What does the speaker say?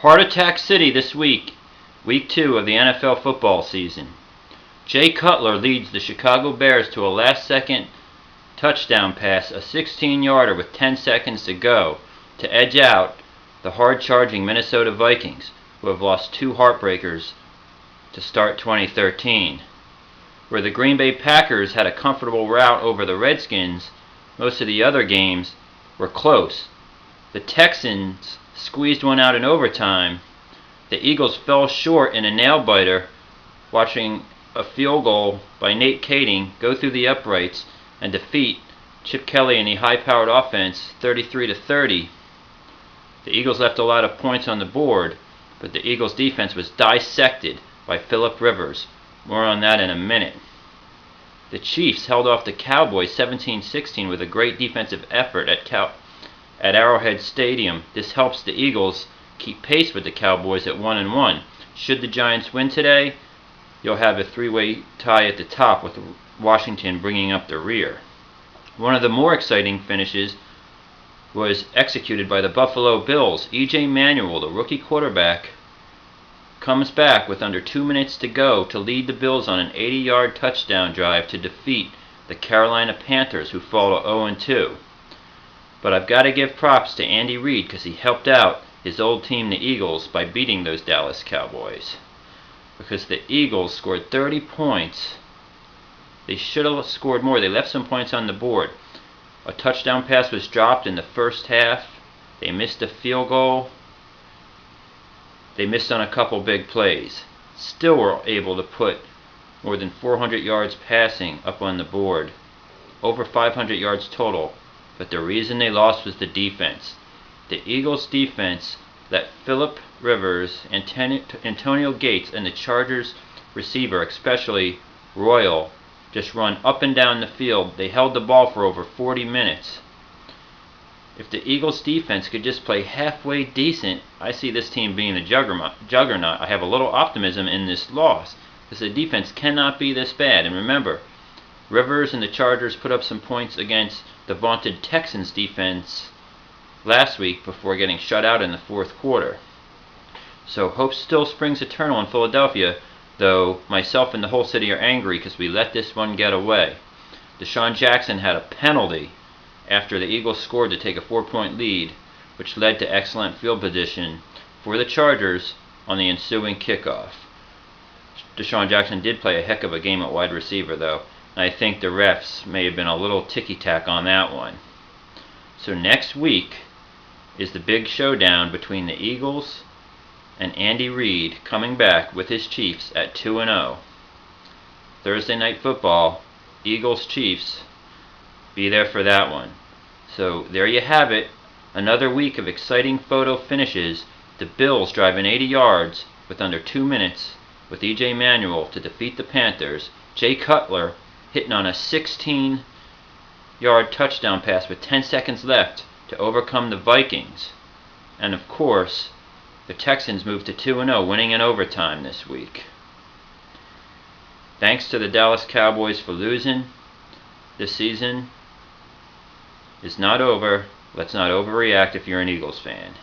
Heart Attack City this week, week 2 of the NFL football season. Jay Cutler leads the Chicago Bears to a last-second touchdown pass, a 16-yarder with 10 seconds to go, to edge out the hard-charging Minnesota Vikings, who have lost 2 heartbreakers to start 2013. Where the Green Bay Packers had a comfortable rout over the Redskins, most of the other games were close. The Texans squeezed one out in overtime. The Eagles fell short in a nail-biter, watching a field goal by Nate Kading go through the uprights and defeat Chip Kelly and the high-powered offense 33-30. The Eagles left a lot of points on the board, but the Eagles' defense was dissected by Phillip Rivers. More on that in a minute. The Chiefs held off the Cowboys 17-16 with a great defensive effort at Arrowhead Stadium. This helps the Eagles keep pace with the Cowboys at 1-1. Should the Giants win today, you'll have a 3-way tie at the top with Washington bringing up the rear. One of the more exciting finishes was executed by the Buffalo Bills. E.J. Manuel, the rookie quarterback, comes back with under 2 minutes to go to lead the Bills on an 80-yard touchdown drive to defeat the Carolina Panthers, who fall to 0-2. But I've got to give props to Andy Reid because he helped out his old team, the Eagles, by beating those Dallas Cowboys. Because the Eagles scored 30 points. They should have scored more. They left some points on the board. A touchdown pass was dropped in the first half. They missed a field goal. They missed on a couple big plays. Still were able to put more than 400 yards passing up on the board. Over 500 yards total. But the reason they lost was the defense. The Eagles' defense let Phillip Rivers, Antonio Gates, and the Chargers receiver, especially Royal, just run up and down the field. They held the ball for over 40 minutes. If the Eagles' defense could just play halfway decent, I see this team being a juggernaut. I have a little optimism in this loss, because the defense cannot be this bad. And remember, Rivers and the Chargers put up some points against the vaunted Texans defense last week before getting shut out in the fourth quarter. So hope still springs eternal in Philadelphia, though myself and the whole city are angry because we let this one get away. Deshaun Jackson had a penalty after the Eagles scored to take a 4-point lead, which led to excellent field position for the Chargers on the ensuing kickoff. Deshaun Jackson did play a heck of a game at wide receiver, though. I think the refs may have been a little ticky-tack on that one. So next week is the big showdown between the Eagles and Andy Reid coming back with his Chiefs at 2-0. Thursday Night Football, Eagles-Chiefs. Be there for that one. So there you have it. Another week of exciting photo finishes. The Bills driving 80 yards with under 2 minutes with E.J. Manuel to defeat the Panthers. Jay Cutler hitting on a 16-yard touchdown pass with 10 seconds left to overcome the Vikings. And of course, the Texans moved to 2-0, winning in overtime this week. Thanks to the Dallas Cowboys for losing. This season is not over. Let's not overreact if you're an Eagles fan.